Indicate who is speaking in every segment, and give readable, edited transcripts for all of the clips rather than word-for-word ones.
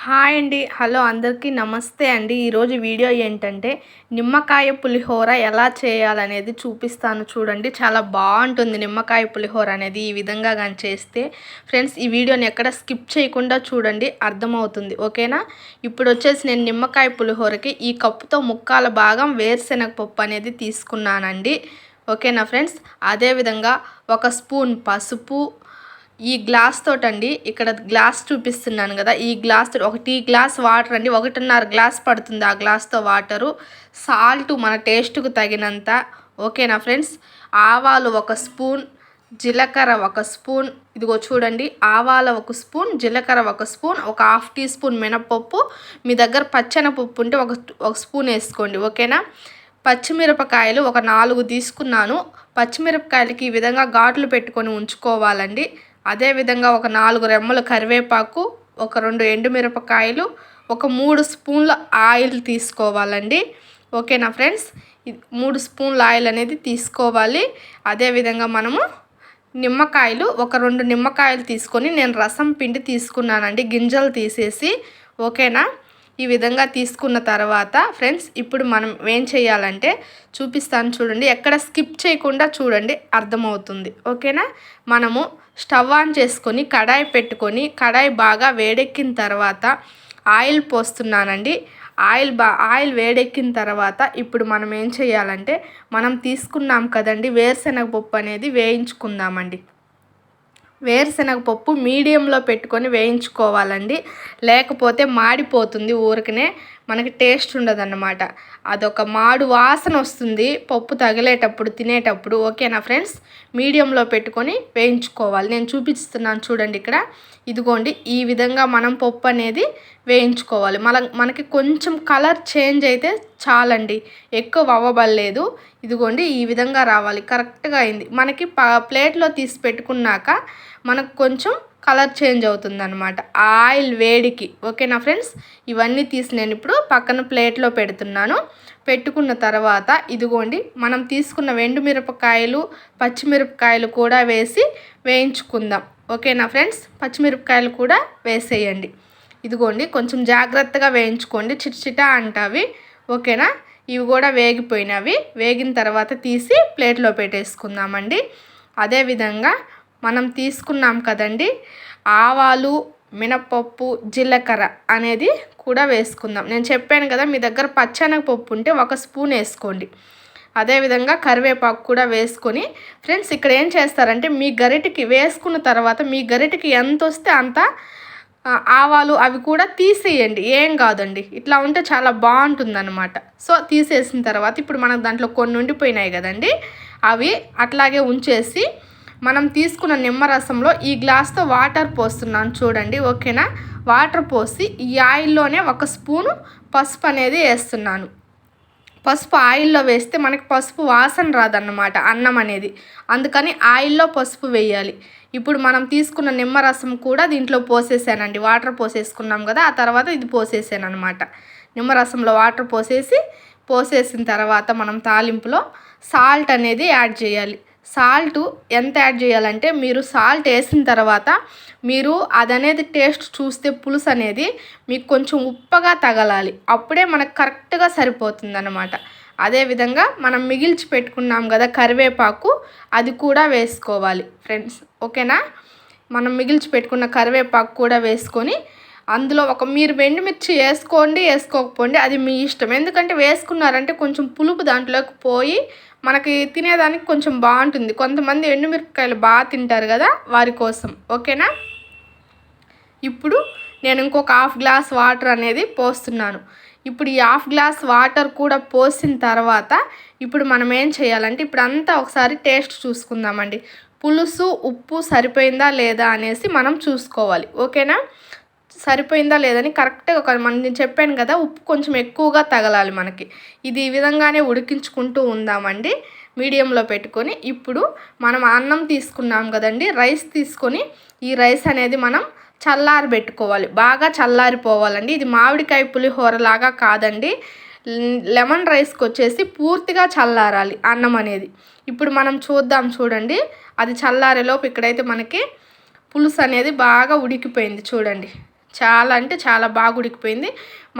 Speaker 1: Hi అండి. Hello అందరికీ నమస్తే అండి. ఈరోజు వీడియో ఏంటంటే నిమ్మకాయ పులిహోర ఎలా చేయాలనేది చూపిస్తాను చూడండి. చాలా బాగుంటుంది నిమ్మకాయ పులిహోర అనేది ఈ విధంగా కానీ చేస్తే. ఫ్రెండ్స్, ఈ వీడియోని ఎక్కడ స్కిప్ చేయకుండా చూడండి, అర్థమవుతుంది. ఓకేనా? ఇప్పుడు వచ్చేసి నేను నిమ్మకాయ పులిహోరకి ఈ కప్పుతో ముక్కాల భాగం వేరుశెనగ పప్పు అనేది తీసుకున్నానండి. ఓకేనా ఫ్రెండ్స్? అదేవిధంగా 1 స్పూన్ పసుపు, ఈ గ్లాస్ తోటండి, ఇక్కడ గ్లాస్ చూపిస్తున్నాను కదా, ఈ గ్లాస్ తోటి 1 టీ గ్లాస్ వాటర్ అండి, 1.5 గ్లాస్ పడుతుంది ఆ గ్లాస్తో వాటరు. సాల్ట్ మన టేస్ట్కు తగినంత. ఓకేనా ఫ్రెండ్స్? ఆవాలు 1 స్పూన్, జీలకర్ర 1 స్పూన్, ఇదిగో చూడండి, ఆవాల 1 స్పూన్, జీలకర్ర 1 స్పూన్, ఒక హాఫ్ టీ స్పూన్ మినపప్పు, మీ దగ్గర పచ్చెనపప్పు ఉంటే ఒక స్పూన్ వేసుకోండి. ఓకేనా? పచ్చిమిరపకాయలు ఒక 4 తీసుకున్నాను. పచ్చిమిరపకాయలకి ఈ విధంగా ఘాట్లు పెట్టుకొని ఉంచుకోవాలండి. అదేవిధంగా ఒక 4 రెమ్మలు కరివేపాకు, ఒక 2 ఎండుమిరపకాయలు, ఒక 3 స్పూన్ల ఆయిల్ తీసుకోవాలండి. ఓకేనా ఫ్రెండ్స్? 3 స్పూన్ల ఆయిల్ అనేది తీసుకోవాలి. అదేవిధంగా మనము నిమ్మకాయలు ఒక 2 నిమ్మకాయలు తీసుకొని, నేను రసం పిండి తీసుకున్నానండి, గింజలు తీసేసి. ఓకేనా? ఈ విధంగా తీసుకున్న తర్వాత ఫ్రెండ్స్, ఇప్పుడు మనం ఏం చేయాలంటే చూపిస్తాను చూడండి, ఎక్కడ స్కిప్ చేయకుండా చూడండి, అర్థమవుతుంది. ఓకేనా? మనము స్టవ్ ఆన్ చేసుకొని కడాయి పెట్టుకొని, కడాయి బాగా వేడెక్కిన తర్వాత ఆయిల్ పోస్తున్నానండి. ఆయిల్ వేడెక్కిన తర్వాత ఇప్పుడు మనం ఏం చేయాలంటే, మనం తీసుకున్నాం కదండి వేరుశెనగ పప్పు అనేది వేయించుకుందామండి. వేరుశెనగ పప్పు మీడియంలో పెట్టుకొని వేయించుకోవాలండి, లేకపోతే మాడిపోతుంది, ఊరికనే మనకి టేస్ట్ ఉండదన్నమాట. అదొక మాడు వాసన వస్తుంది పప్పు తగిలేటప్పుడు, తినేటప్పుడు. ఓకేనా ఫ్రెండ్స్? మీడియంలో పెట్టుకొని వేయించుకోవాలి. నేను చూపిస్తున్నాను చూడండి ఇక్కడ. ఇదిగోండి, ఈ విధంగా మనం పప్పు అనేది వేయించుకోవాలి. మనకి కొంచెం కలర్ చేంజ్ అయితే చాలండి, ఎక్కువ అవ్వబడలేదు. ఇదిగోండి, ఈ విధంగా రావాలి, కరెక్ట్గా అయింది. మనకి ప్లేట్లో తీసి పెట్టుకున్నాక మనకు కొంచెం కలర్ చేంజ్ అవుతుంది అనమాట ఆయిల్ వేడికి. ఓకేనా ఫ్రెండ్స్? ఇవన్నీ తీసి నేను ఇప్పుడు పక్కన ప్లేట్లో పెడుతున్నాను. పెట్టుకున్న తర్వాత ఇదిగోండి, మనం తీసుకున్న ఎండుమిరపకాయలు, పచ్చిమిరపకాయలు కూడా వేసి వేయించుకుందాం. ఓకేనా ఫ్రెండ్స్? పచ్చిమిరపకాయలు కూడా వేసేయండి. ఇదిగోండి, కొంచెం జాగ్రత్తగా వేయించుకోండి, చిటచిట అంటవి. ఓకేనా? ఇవి కూడా వేగిపోయినవి. వేగిన తర్వాత తీసి ప్లేట్లో పెట్టేసుకుందామండి. అదేవిధంగా మనం తీసుకున్నాం కదండి ఆవాలు, మినపప్పు, జీలకర్ర అనేది కూడా వేసుకుందాం. నేను చెప్పాను కదా, మీ దగ్గర పచ్చెనగపప్పు ఉంటే 1 స్పూన్ వేసుకోండి. అదేవిధంగా కరివేపాకు కూడా వేసుకొని ఫ్రెండ్స్, ఇక్కడ ఏం చేస్తారంటే, మీ గరిటెకి వేసుకున్న తర్వాత మీ గరిటెకి ఎంత వస్తే అంత ఆవాలు అవి కూడా తీసేయండి, ఏం కాదండి. ఇట్లా ఉంటే చాలా బాగుంటుందన్నమాట. సో తీసేసిన తర్వాత ఇప్పుడు మనకు దాంట్లో కొన్ని ఉండిపోయినాయి కదండి, అవి అట్లాగే ఉంచేసి మనం తీసుకున్న నిమ్మరసంలో ఈ గ్లాస్తో వాటర్ పోస్తున్నాను చూడండి. ఓకేనా? వాటర్ పోసి ఈ ఆయిల్లోనే 1 స్పూను పసుపు అనేది వేస్తున్నాను. పసుపు ఆయిల్లో వేస్తే మనకి పసుపు వాసన రాదన్నమాట అన్నం అనేది, అందుకని ఆయిల్లో పసుపు వేయాలి. ఇప్పుడు మనం తీసుకున్న నిమ్మరసం కూడా దీంట్లో పోసేసానండి. వాటర్ పోసేసుకున్నాం కదా, ఆ తర్వాత ఇది పోసేసాను అనమాట. నిమ్మరసంలో వాటర్ పోసేసిన తర్వాత మనం తాలింపులో సాల్ట్ అనేది యాడ్ చేయాలి. సాల్ట్ ఎంత యాడ్ చేయాలంటే, మీరు సాల్ట్ వేసిన తర్వాత మీరు అదనేది టేస్ట్ చూస్తే పులుసు అనేది మీకు కొంచెం ఉప్పగా తగలాలి, అప్పుడే మనకు కరెక్ట్గా సరిపోతుంది అన్నమాట. అదేవిధంగా మనం మిగిల్చి పెట్టుకున్నాం కదా కరివేపాకు, అది కూడా వేసుకోవాలి ఫ్రెండ్స్. ఓకేనా? మనం మిగిల్చి పెట్టుకున్న కరివేపాకు కూడా వేసుకొని అందులో మీరు ఎండుమిర్చి వేసుకోండి, వేసుకోకపోండి, అది మీ ఇష్టం. ఎందుకంటే వేసుకున్నారంటే కొంచెం పులుపు దాంట్లోకి పోయి మనకి తినేదానికి కొంచెం బాగుంటుంది. కొంతమంది ఎండుమిరపకాయలు బాగా తింటారు కదా, వారి కోసం. ఓకేనా? ఇప్పుడు నేను ఇంకొక 1/2 గ్లాస్ వాటర్ అనేది పోస్తున్నాను. ఇప్పుడు ఈ 1/2 గ్లాస్ వాటర్ కూడా పోసిన తర్వాత ఇప్పుడు మనం ఏం చేయాలంటే, ఇప్పుడు అంతా ఒకసారి టేస్ట్ చూసుకుందామండి. పులుసు ఉప్పు సరిపోయిందా లేదా అనేసి మనం చూసుకోవాలి. ఓకేనా? సరిపోయిందా లేదని కరెక్ట్గా నేను చెప్పాను కదా, ఉప్పు కొంచెం ఎక్కువగా తగలాలి మనకి. ఇది ఈ విధంగానే ఉడికించుకుంటూ ఉందామండి మీడియంలో పెట్టుకొని. ఇప్పుడు మనం అన్నం తీసుకున్నాం కదండి, రైస్ తీసుకొని ఈ రైస్ అనేది మనం చల్లారబెట్టుకోవాలి, బాగా చల్లారిపోవాలండి. ఇది మామిడికాయ పులిహోర లాగా కాదండి, లెమన్ రైస్కి వచ్చేసి పూర్తిగా చల్లారాలి అన్నం అనేది. ఇప్పుడు మనం చూడండి, అది చల్లారేలోపు ఇక్కడైతే మనకి పులుసు అనేది బాగా ఉడికిపోయింది చూడండి. చాలా అంటే చాలా బాగా ఉడికిపోయింది.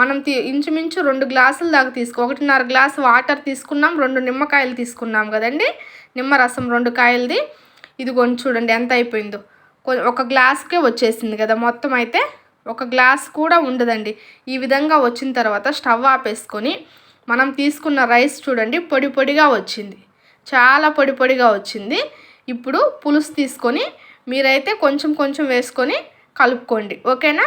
Speaker 1: మనం ఇంచుమించు 2 గ్లాసుల దాకా 1.5 గ్లాసు వాటర్ తీసుకున్నాం, 2 నిమ్మకాయలు తీసుకున్నాం కదండి, నిమ్మరసం 2 కాయలది. ఇదిగోండి చూడండి ఎంత అయిపోయిందో. ఒక గ్లాస్కే వచ్చేసింది కదా మొత్తం. అయితే ఒక గ్లాస్ కూడా ఉండదండి. ఈ విధంగా వచ్చిన తర్వాత స్టవ్ ఆపేసుకొని మనం తీసుకున్న రైస్ చూడండి పొడి పొడిగా వచ్చింది, చాలా పొడి పొడిగా వచ్చింది. ఇప్పుడు పులుసు తీసుకొని మీరైతే కొంచెం కొంచెం వేసుకొని కలుపుకోండి, ఓకేనా.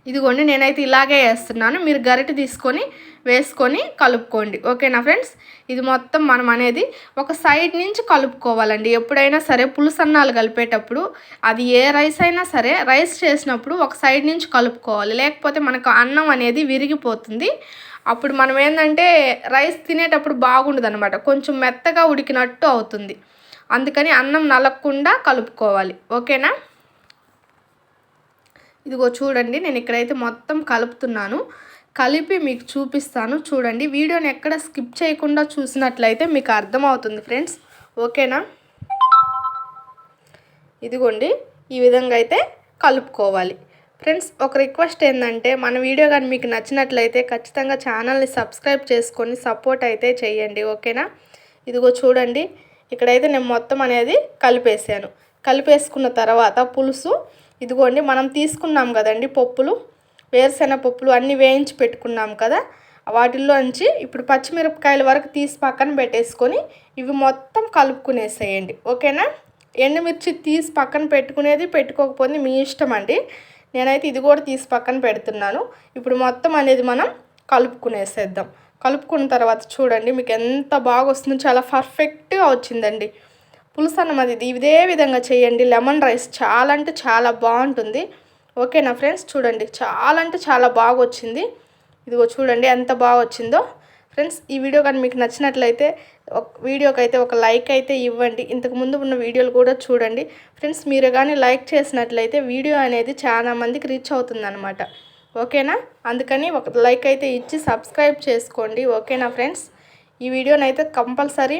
Speaker 1: ఇదిగోండి నేనైతే ఇలాగే వేస్తున్నాను, మీరు గరిటె తీసుకొని వేసుకొని కలుపుకోండి, ఓకేనా ఫ్రెండ్స్. ఇది మొత్తం మనం అనేది ఒక సైడ్ నుంచి కలుపుకోవాలండి. ఎప్పుడైనా సరే పులుసన్నాలు కలిపేటప్పుడు అది ఏ రైస్ అయినా సరే రైస్ చేసినప్పుడు ఒక సైడ్ నుంచి కలుపుకోవాలి, లేకపోతే మనకు అన్నం అనేది విరిగిపోతుంది. అప్పుడు మనం ఏంటంటే రైస్ తినేటప్పుడు బాగుండదు అనమాట, కొంచెం మెత్తగా ఉడికినట్టు అవుతుంది. అందుకని అన్నం నలగకుండా కలుపుకోవాలి, ఓకేనా. ఇదిగో చూడండి నేను ఇక్కడైతే మొత్తం కలుపుతున్నాను, కలిపి మీకు చూపిస్తాను చూడండి. వీడియోని ఎక్కడ స్కిప్ చేయకుండా చూసినట్లయితే మీకు అర్థమవుతుంది ఫ్రెండ్స్, ఓకేనా. ఇదిగోండి ఈ విధంగా అయితే కలుపుకోవాలి ఫ్రెండ్స్. ఒక రిక్వెస్ట్ ఏంటంటే మన వీడియో కానీ మీకు నచ్చినట్లయితే ఖచ్చితంగా ఛానల్ని సబ్స్క్రైబ్ చేసుకొని సపోర్ట్ అయితే చేయండి, ఓకేనా. ఇదిగో చూడండి ఇక్కడైతే నేను మొత్తం అనేది కలిపేసాను. కలిపేసుకున్న తర్వాత పులుసు ఇదిగోండి మనం తీసుకున్నాం కదండి పప్పులు, వేరుశెనగ పప్పులు అన్నీ వేయించి పెట్టుకున్నాం కదా, వాటిల్లోంచి ఇప్పుడు పచ్చిమిరపకాయల వరకు తీసి పక్కన పెట్టేసుకొని ఇవి మొత్తం కలుపుకునేసేయండి, ఓకేనా. ఎండుమిర్చి తీసి పక్కన పెట్టుకునేది పెట్టుకోకపోతే మీ ఇష్టం అండి. నేనైతే ఇది కూడా తీసి పక్కన పెడుతున్నాను. ఇప్పుడు మొత్తం అనేది మనం కలుపుకునేసేద్దాం. కలుపుకున్న తర్వాత చూడండి మీకు ఎంత బాగా వస్తుందో, చాలా పర్ఫెక్ట్గా వచ్చిందండి పులుసు అన్నం. అది ఇదే విధంగా చేయండి. లెమన్ రైస్ చాలా అంటే చాలా బాగుంటుంది, ఓకేనా ఫ్రెండ్స్. చూడండి చాలా అంటే చాలా బాగా వచ్చింది. ఇదిగో చూడండి ఎంత బాగా వచ్చిందో ఫ్రెండ్స్. ఈ వీడియో కానీ మీకు నచ్చినట్లయితే వీడియోకి అయితే ఒక లైక్ అయితే ఇవ్వండి. ఇంతకుముందు ఉన్న వీడియోలు కూడా చూడండి ఫ్రెండ్స్. మీరు కానీ లైక్ చేసినట్లయితే వీడియో అనేది చాలా మందికి రీచ్ అవుతుందన్నమాట, ఓకేనా. అందుకని ఒక లైక్ అయితే ఇచ్చి సబ్స్క్రైబ్ చేసుకోండి, ఓకేనా ఫ్రెండ్స్. ఈ వీడియోని అయితే కంపల్సరీ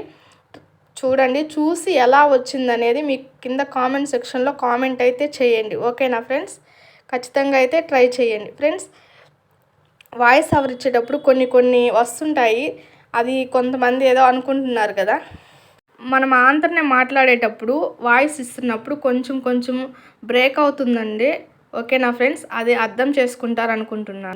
Speaker 1: చూడండి, చూసి ఎలా వచ్చిందనేది మీకు కింద కామెంట్ సెక్షన్లో కామెంట్ అయితే చేయండి, ఓకేనా ఫ్రెండ్స్. ఖచ్చితంగా అయితే ట్రై చేయండి ఫ్రెండ్స్. వాయిస్ ఓవర్ ఇచ్చేటప్పుడు కొన్ని వస్తుంటాయి, అది కొంతమంది ఏదో అనుకుంటున్నారు కదా. మనం ఆంధ్రనే మాట్లాడేటప్పుడు వాయిస్ ఇస్తున్నప్పుడు కొంచెం బ్రేక్ అవుతుందండి, ఓకేనా ఫ్రెండ్స్. అది అర్థం చేసుకుంటారు అనుకుంటున్నాను.